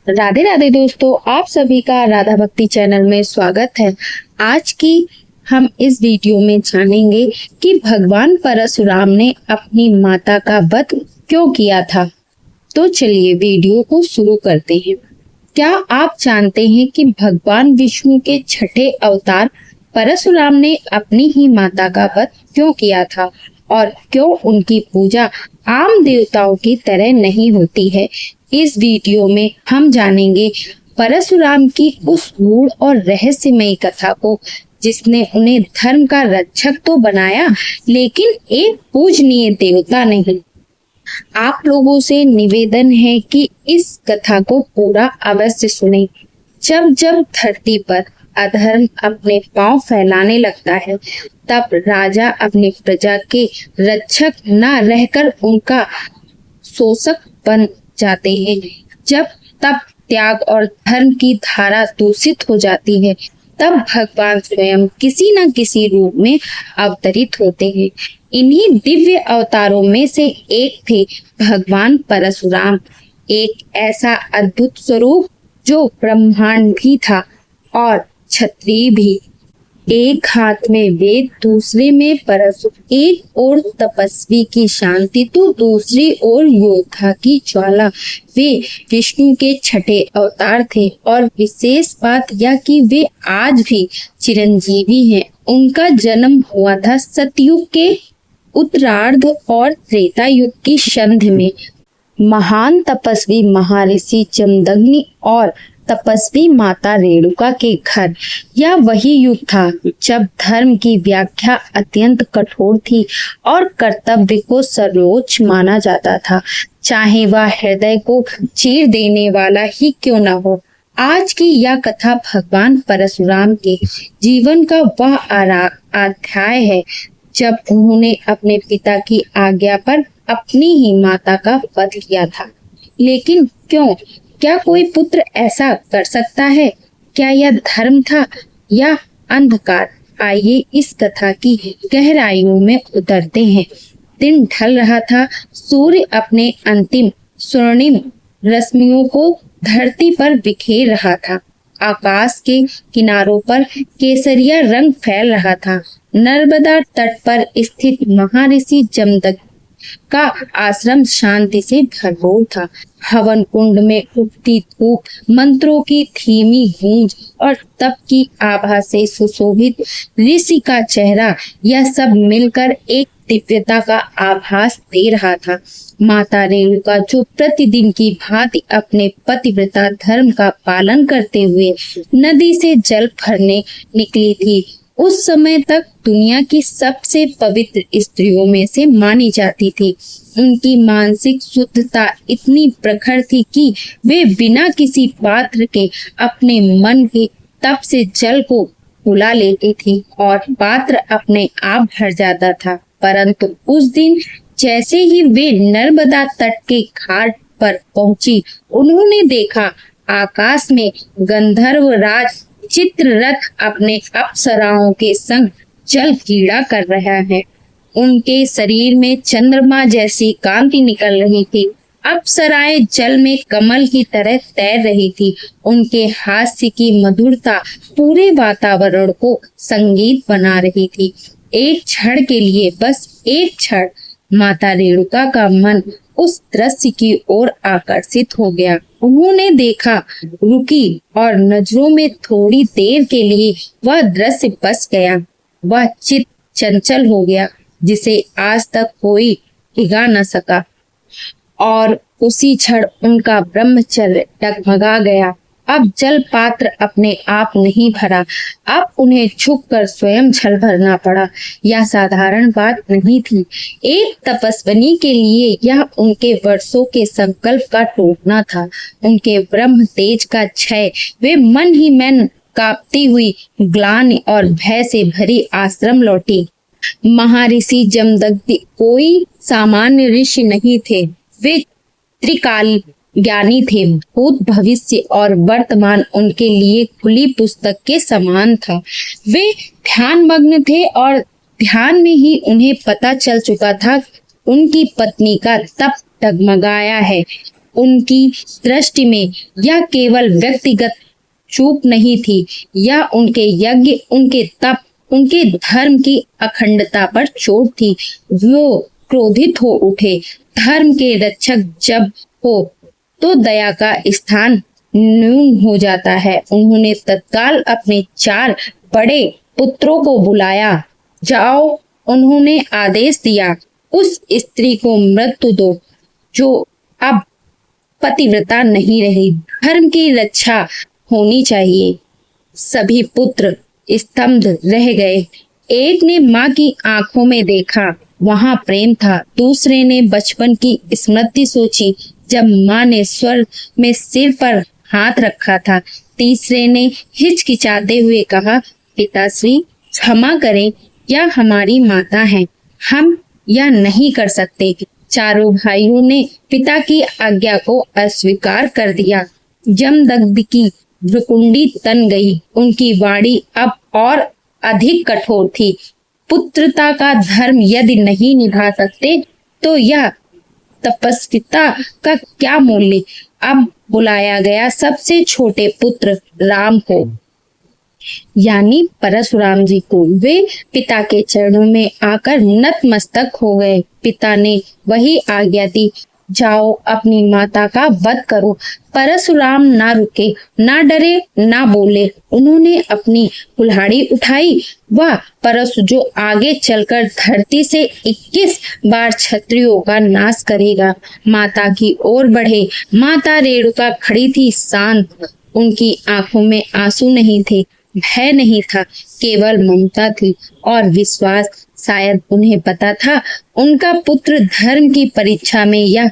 राधे राधे दोस्तों, आप सभी का राधा भक्ति चैनल में स्वागत है। आज की हम इस वीडियो में जानेंगे कि भगवान परशुराम ने अपनी माता का वध क्यों किया था। तो चलिए वीडियो को शुरू करते हैं। क्या आप जानते हैं कि भगवान विष्णु के छठे अवतार परशुराम ने अपनी ही माता का वध क्यों किया था और क्यों उनकी पूजा आम देवताओं की तरह नहीं होती है। इस वीडियो में हम जानेंगे परशुराम की उस गूढ़ और रहस्यमयी कथा को जिसने उन्हें धर्म का रक्षक तो बनाया लेकिन एक पूजनीय देवता नहीं। आप लोगों से निवेदन है कि इस कथा को पूरा अवश्य सुनें। जब जब धरती पर अधर्म अपने पांव फैलाने लगता है तब राजा अपनी प्रजा के रक्षक न रहकर उनका शोषक बन जाते हैं। जब तब त्याग और धर्म की धारा दूषित हो जाती है तब भगवान स्वयं किसी न किसी रूप में अवतरित होते हैं। इन्हीं दिव्य अवतारों में से एक थे भगवान परशुराम, एक ऐसा अद्भुत स्वरूप जो ब्रह्मांड भी था और क्षत्रिय भी। एक हाथ में वेद, दूसरे में परशु, एक ओर तपस्वी की शांति तो दूसरी ओर योद्धा की ज्वाला। वे विष्णु के छठे अवतार थे और विशेष बात यह कि वे आज भी चिरंजीवी हैं। उनका जन्म हुआ था सतयुग के उत्तरार्ध और त्रेता युग की संधि में। महान तपस्वी महर्षि जमदग्नि और तपस्वी माता रेणुका के घर। यह वही युग था जब धर्म की व्याख्या अत्यंत कठोर थी और कर्तव्य को सर्वोच्च माना जाता था, चाहे वह हृदय को चीर देने वाला ही क्यों न हो। आज की यह कथा भगवान परशुराम के जीवन का वह अध्याय है जब उन्होंने अपने पिता की आज्ञा पर अपनी ही माता का वध किया था। लेकिन क्यों? क्या कोई पुत्र ऐसा कर सकता है? क्या यह धर्म था या अंधकार? आइए इस कथा की गहराइयों में उतरते हैं। दिन ढल रहा था, सूर्य अपने अंतिम स्वर्णिम रश्मियों को धरती पर बिखेर रहा था। आकाश के किनारों पर केसरिया रंग फैल रहा था। नर्मदा तट पर स्थित महर्षि जमदग्नि का आश्रम शांति से भरपूर था। हवन कुंड में उठती धूप, मंत्रों की धीमी गूंज और तप की आभा से सुशोभित ऋषि का चेहरा, यह सब मिलकर एक दिव्यता का आभास दे रहा था। माता रेणुका जो प्रतिदिन की भांति अपने पतिव्रता धर्म का पालन करते हुए नदी से जल भरने निकली थी, उस समय तक दुनिया की सबसे पवित्र स्त्रियों में से मानी जाती थी। उनकी मानसिक शुद्धता इतनी प्रखर थी कि वे बिना किसी पात्र के अपने मन के तप से जल को बुला लेती थी और पात्र अपने आप भर जाता था। परंतु उस दिन जैसे ही वे नर्मदा तट के घाट पर पहुंची, उन्होंने देखा आकाश में गंधर्व राज चित्ररथ अपने अप्सराओं के संग जल क्रीड़ा कर रहा है। उनके शरीर में चंद्रमा जैसी कांति निकल रही थी। अप्सराएं जल में कमल की तरह तैर रही थी। उनके हास्य की मधुरता पूरे वातावरण को संगीत बना रही थी। एक क्षण के लिए, बस एक क्षण, माता रेणुका का मन उस दृश्य की ओर आकर्षित हो गया। उन्होंने देखा, रुकी और नजरों में थोड़ी देर के लिए वह दृश्य बस गया। वह चित्त चंचल हो गया जिसे आज तक कोई डिगा न सका और उसी क्षण उनका ब्रह्मचर्य डगमगा गया। अब जल पात्र अपने आप नहीं भरा, अब उन्हें झुककर स्वयं जल भरना पड़ा। यह साधारण बात नहीं थी। एक तपस्विनी के लिए यह उनके वर्षों के संकल्प का टूटना था। उनके ब्रह्म तेज का क्षय। वे मन ही मन कांपती हुई ग्लानि और भय से भरी आश्रम लौटी। महर्षि जमदग्नि कोई सामान्य ऋषि नहीं थे। वे त्रिकाल ज्ञानी थे। भूत, भविष्य और वर्तमान उनके लिए खुली पुस्तक के समान था। वे ध्यान मग्न थे और ध्यान में ही उन्हें पता चल चुका था उनकी पत्नी का तप डगमगाया है। उनकी दृष्टि में यह केवल व्यक्तिगत चूक नहीं थी, यह उनके यज्ञ, उनके तप, उनके धर्म की अखंडता पर चोट थी। वो क्रोधित हो उठे। धर्म के रक्षक जब हो तो दया का स्थान न्यून हो जाता है। उन्होंने तत्काल अपने 4 बड़े पुत्रों को बुलाया। जाओ, उन्होंने आदेश दिया, उस स्त्री को मृत्यु दो जो अब पतिव्रता नहीं रही। धर्म की रक्षा होनी चाहिए। सभी पुत्र स्तब्ध रह गए। एक ने माँ की आंखों में देखा, वहां प्रेम था। दूसरे ने बचपन की स्मृति सोची, जब माँ ने स्वर में सिर पर हाथ रखा था। तीसरे ने हिचकिचाते हुए कहा, पिताश्री क्षमा करें, यह हमारी माता है, हम यह नहीं कर सकते। चारों भाइयों ने पिता की आज्ञा को अस्वीकार कर दिया। जमदग्नि की भ्रुकुंडी तन गई। उनकी वाणी अब और अधिक कठोर थी। पुत्रता का धर्म यदि नहीं निभा सकते तो यह तपस्विता का क्या मूल्य। अब बुलाया गया सबसे छोटे पुत्र राम को, यानी परशुराम जी को। वे पिता के चरणों में आकर नतमस्तक हो गए। पिता ने वही आज्ञा दी, जाओ अपनी माता का वध करो। परशुराम ना रुके, ना डरे, ना बोले। उन्होंने अपनी कुल्हाड़ी उठाई। वह परशु जो आगे चलकर धरती से 21 बार क्षत्रियों का नाश करेगा, माता की ओर बढ़े। माता रेणुका खड़ी थी, शांत। उनकी आंखों में आंसू नहीं थे, भय नहीं था, केवल ममता थी और विश्वास। शायद उन्हें पता था उनका पुत्र धर्म की परीक्षा में यह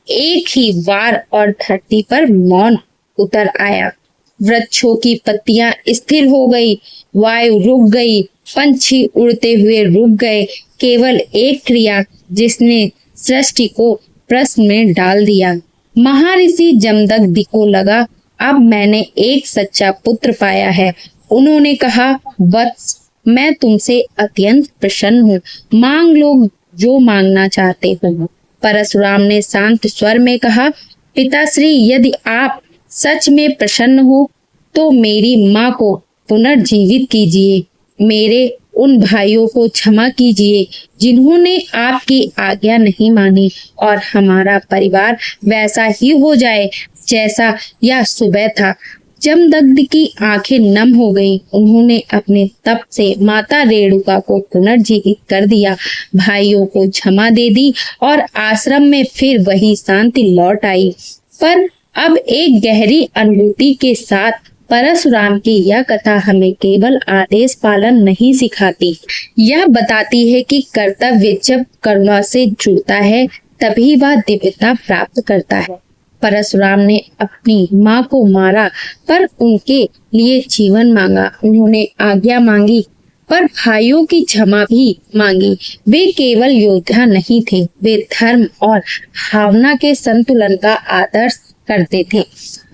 एक ही बार और धरती पर मौन उतर आया। वृक्षों की पत्तियां स्थिर हो गई, वायु रुक गई, पंछी उड़ते हुए रुक गए। केवल एक क्रिया जिसने सृष्टि को प्रश्न में डाल दिया। महर्षि जमदग्नि को लगा, अब मैंने एक सच्चा पुत्र पाया है। उन्होंने कहा, वत्स, मैं तुमसे अत्यंत प्रसन्न हूँ, मांग लो जो मांगना चाहते हो। परशुराम ने शांत स्वर में कहा, पिताश्री, यदि आप सच में प्रसन्न हो तो मेरी माँ को पुनर्जीवित कीजिए। मेरे उन भाइयों को क्षमा कीजिए जिन्होंने आपकी आज्ञा नहीं मानी, और हमारा परिवार वैसा ही हो जाए जैसा यह सुबह था। जमदग्नि की आंखें नम हो गईं। उन्होंने अपने तप से माता रेणुका को पुनर्जीवित कर दिया, भाइयों को क्षमा दे दी और आश्रम में फिर वही शांति लौट आई। पर अब एक गहरी अनुभूति के साथ परशुराम की यह कथा हमें केवल आदेश पालन नहीं सिखाती, यह बताती है कि कर्तव्य जब करुणा से जुड़ता है तभी वह दिव्यता प्राप्त करता है। परशुराम ने अपनी माँ को मारा पर उनके लिए जीवन मांगा। उन्होंने आज्ञा मांगी पर भाइयों की क्षमा भी मांगी। वे केवल योद्धा नहीं थे, वे धर्म और भावना के संतुलन का आदर्श करते थे।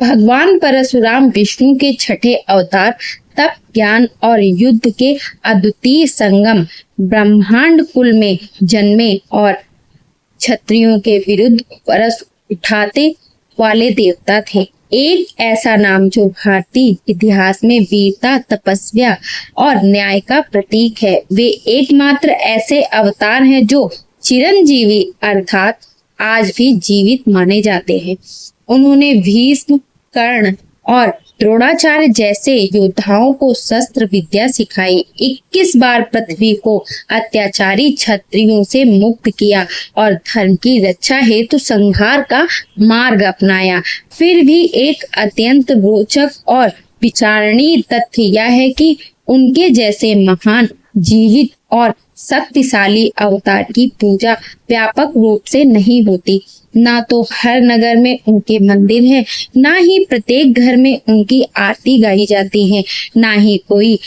भगवान परशुराम विष्णु के 6ठे अवतार, तप, ज्ञान और युद्ध के अद्वितीय संगम, ब्रह्मांड कुल में जन्मे और क्षत्रियों के विरुद्ध परस उठाते वाले देवता थे। एक ऐसा नाम जो भारतीय इतिहास में वीरता, तपस्या और न्याय का प्रतीक है। वे एकमात्र ऐसे अवतार हैं जो चिरंजीवी अर्थात आज भी जीवित माने जाते हैं। उन्होंने भीष्म, कर्ण और द्रोणाचार्य जैसे योद्धाओं को शस्त्र विद्या सिखाई, 21 बार पृथ्वी को अत्याचारी क्षत्रियों से मुक्त किया और धर्म की रक्षा हेतु संहार का मार्ग अपनाया। फिर भी एक अत्यंत रोचक और विचारणीय तथ्य यह है कि उनके जैसे महान, जीवित और शक्तिशाली अवतार की पूजा व्यापक रूप से नहीं होती। ना तो हर नगर में उनके मंदिर हैं, ना ही प्रत्येक घर में उनकी आरती गाई जाती है, ना ही कोई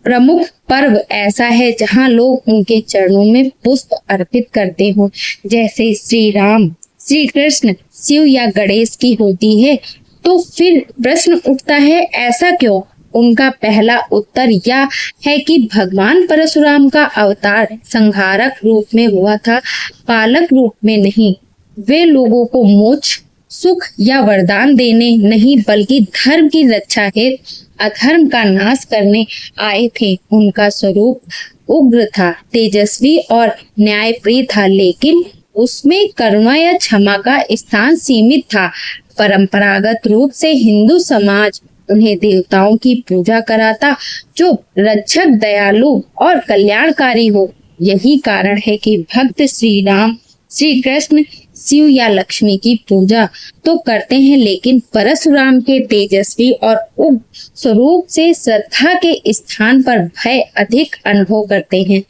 प्रमुख पर्व ऐसा है जहां लोग उनके चरणों में पुष्प अर्पित करते हों, जैसे श्री राम, श्री कृष्ण, शिव या गणेश की होती है। तो फिर प्रश्न उठता है, ऐसा क्यों? उनका पहला उत्तर यह है कि भगवान परशुराम का अवतार संहारक रूप में हुआ था, पालक रूप में नहीं। वे लोगों को मोक्ष, सुख या वरदान देने नहीं बल्कि धर्म की रक्षा हेतु अधर्म का नाश करने आए थे। उनका स्वरूप उग्र था, तेजस्वी और न्यायप्रिय था, लेकिन उसमें करुणा या क्षमा का स्थान सीमित था। परंपरागत रूप से हिंदू समाज उन्हें देवताओं की पूजा कराता जो रक्षक, दयालु और कल्याणकारी हो। यही कारण है कि भक्त श्री राम, श्री कृष्ण, शिव या लक्ष्मी की पूजा तो करते हैं, लेकिन परशुराम के तेजस्वी और उग्र स्वरूप से श्रद्धा के स्थान पर भय अधिक अनुभव करते हैं।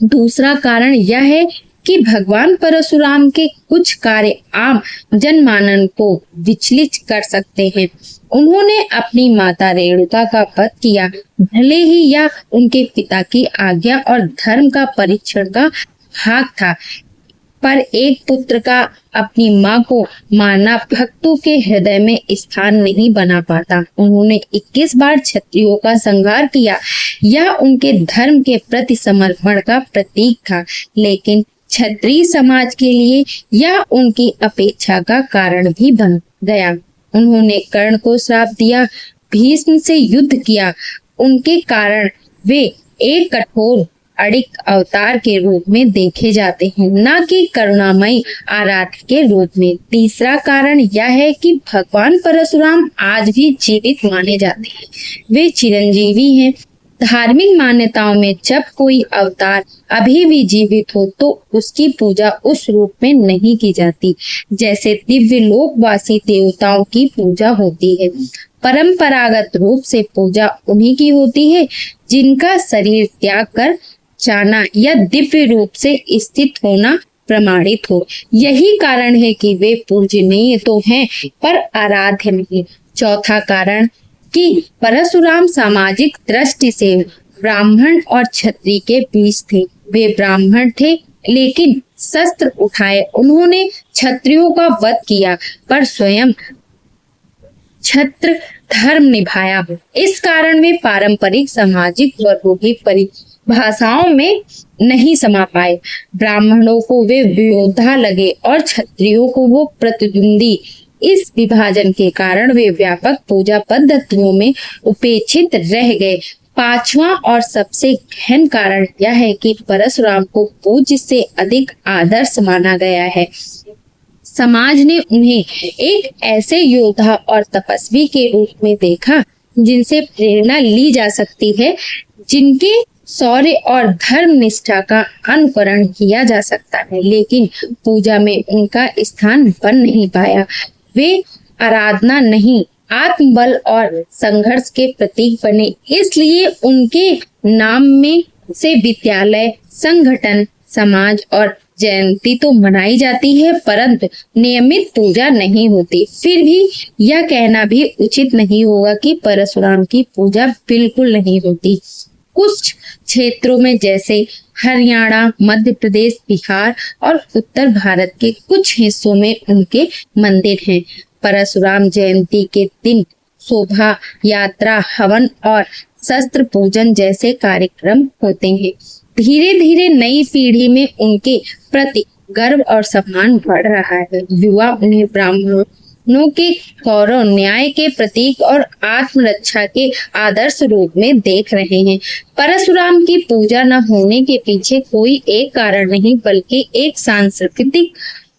दूसरा कारण यह है कि भगवान परशुराम के कुछ कार्य आम जनमानस को विचलित कर सकते हैं। उन्होंने अपनी माता रेणुका का वध किया, भले ही यह उनके पिता की आज्ञा और धर्म का परीक्षण का भाग था, पर एक पुत्र का अपनी मां को मारना भक्तों के हृदय में स्थान नहीं बना पाता। उन्होंने 21 बार क्षत्रियों का संहार किया। यह उनके धर्म के प्रति समर्पण का प्रतीक था, लेकिन क्षत्रिय समाज के लिए यह उनकी अपेक्षा का कारण भी बन गया। उन्होंने कर्ण को श्राप दिया, भीष्म से युद्ध किया। उनके कारण वे एक कठोर अड़िक अवतार के रूप में देखे जाते हैं, न कि करुणामयी आराध्य के रूप में। तीसरा कारण यह है कि भगवान परशुराम आज भी जीवित माने जाते हैं। वे चिरंजीवी हैं। धार्मिक मान्यताओं में जब कोई अवतार अभी भी जीवित हो तो उसकी पूजा उस रूप में नहीं की जाती जैसे दिव्य लोकवासी देवताओं की पूजा होती है। परंपरागत रूप से पूजा उन्हीं की होती है जिनका शरीर त्याग कर जाना या दिव्य रूप से स्थित होना प्रमाणित हो। यही कारण है कि वे पूजनीय तो हैं पर आराध्य नहीं। चौथा कारण कि परशुराम सामाजिक दृष्टि से ब्राह्मण और क्षत्रिय के बीच थे। वे ब्राह्मण थे लेकिन शस्त्र उठाए उन्होंने क्षत्रियों का वध किया, पर स्वयं क्षत्र धर्म निभाया। इस कारण वे पारंपरिक सामाजिक वर्गों की परिभाषाओं में नहीं समा पाए। ब्राह्मणों को वे योद्धा लगे और क्षत्रियों को वो प्रतिद्वंदी। इस विभाजन के कारण वे व्यापक पूजा पद्धतियों में उपेक्षित रह गए। पांचवा और सबसे गहन कारण यह है कि परशुराम को पूज्य से अधिक आदर्श माना गया है। समाज ने उन्हें एक ऐसे योद्धा और तपस्वी के रूप में देखा जिनसे प्रेरणा ली जा सकती है, जिनके शौर्य और धर्म निष्ठा का अनुकरण किया जा सकता है, लेकिन पूजा में उनका स्थान बन नहीं पाया। वे आराधना नहीं, आत्मबल और संघर्ष के प्रतीक बने। इसलिए उनके नाम में से विद्यालय, संगठन, समाज और जयंती तो मनाई जाती है, परंतु नियमित पूजा नहीं होती। फिर भी यह कहना भी उचित नहीं होगा कि परशुराम की पूजा बिल्कुल नहीं होती। कुछ क्षेत्रों में जैसे हरियाणा, मध्य प्रदेश, बिहार और उत्तर भारत के कुछ हिस्सों में उनके मंदिर हैं। परशुराम जयंती के दिन शोभा यात्रा, हवन और शस्त्र पूजन जैसे कार्यक्रम होते हैं। धीरे धीरे नई पीढ़ी में उनके प्रति गर्व और सम्मान बढ़ रहा है। युवा उन्हें ब्राह्मणों के गौरव, न्याय के प्रतीक और आत्मरक्षा के आदर्श रूप में देख रहे हैं। परशुराम की पूजा न होने के पीछे कोई एक कारण नहीं, बल्कि एक सांस्कृतिक,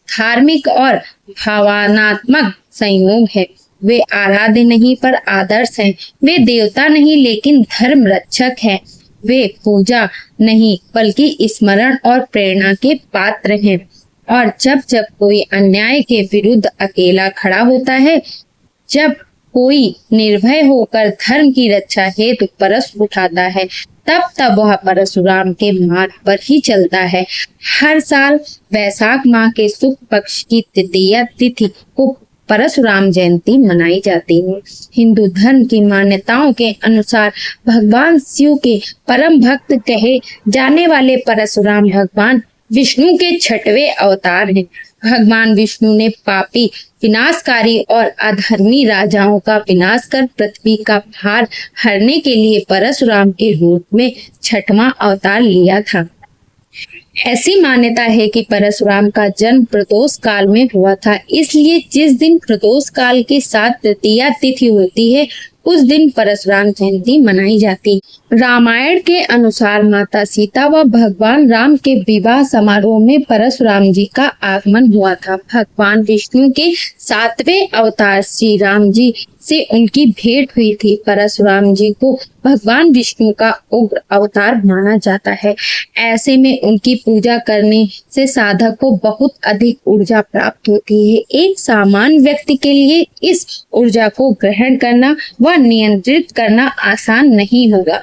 धार्मिक और भावनात्मक संयोग है। वे आराध्य नहीं पर आदर्श हैं। वे देवता नहीं लेकिन धर्म रक्षक हैं। वे पूजा नहीं बल्कि स्मरण और प्रेरणा के पात्र हैं। और जब जब कोई अन्याय के विरुद्ध अकेला खड़ा होता है, जब कोई निर्भय होकर धर्म की रक्षा हेतु परश उठाता है, तब तब वह परशुराम के मार्ग पर ही चलता है। हर साल वैशाख माह के शुक्ल पक्ष की तृतीया तिथि को परशुराम जयंती मनाई जाती है। हिंदू धर्म की मान्यताओं के अनुसार भगवान शिव के परम भक्त कहे जाने वाले परशुराम भगवान विष्णु के 6वें अवतार हैं। भगवान विष्णु ने पापी, विनाशकारी और अधर्मी राजाओं का विनाश कर पृथ्वी का भार हरने के लिए परशुराम के रूप में 6वां अवतार लिया था। ऐसी मान्यता है कि परशुराम का जन्म प्रदोष काल में हुआ था, इसलिए जिस दिन प्रदोष काल की 7 तृतीया तिथि होती है उस दिन परशुराम जयंती मनाई जाती है। रामायण के अनुसार माता सीता व भगवान राम के विवाह समारोह में परशुराम जी का आगमन हुआ था। भगवान विष्णु के 7वें अवतार श्री राम जी से उनकी भेंट हुई थी। परशुराम जी को भगवान विष्णु का उग्र अवतार माना जाता है। ऐसे में उनकी पूजा करने से साधक को बहुत अधिक ऊर्जा प्राप्त होती है। एक सामान्य व्यक्ति के लिए इस ऊर्जा को ग्रहण करना व नियंत्रित करना आसान नहीं होगा।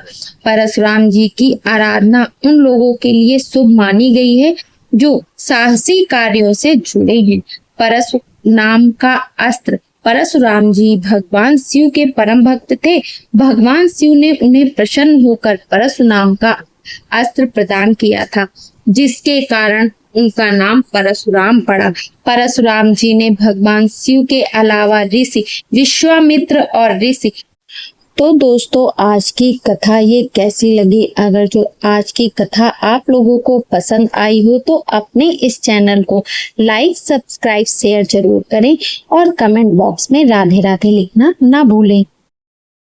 परशुराम जी की आराधना उन लोगों के लिए शुभ मानी गई है जो साहसी कार्यों से जुड़े हैं। परशुराम का अस्त्र। परशुराम जी भगवान शिव के परम भक्त थे। भगवान शिव ने उन्हें प्रसन्न होकर परशुराम का अस्त्र प्रदान किया था, जिसके कारण उनका नाम परशुराम पड़ा। परशुराम जी ने भगवान शिव के अलावा ऋषि विश्वामित्र और ऋषि। तो दोस्तों, आज की कथा ये कैसी लगी? अगर जो आज की कथा आप लोगों को पसंद आई हो तो अपने इस चैनल को लाइक, सब्सक्राइब, शेयर जरूर करें और कमेंट बॉक्स में राधे राधे लिखना ना भूलें।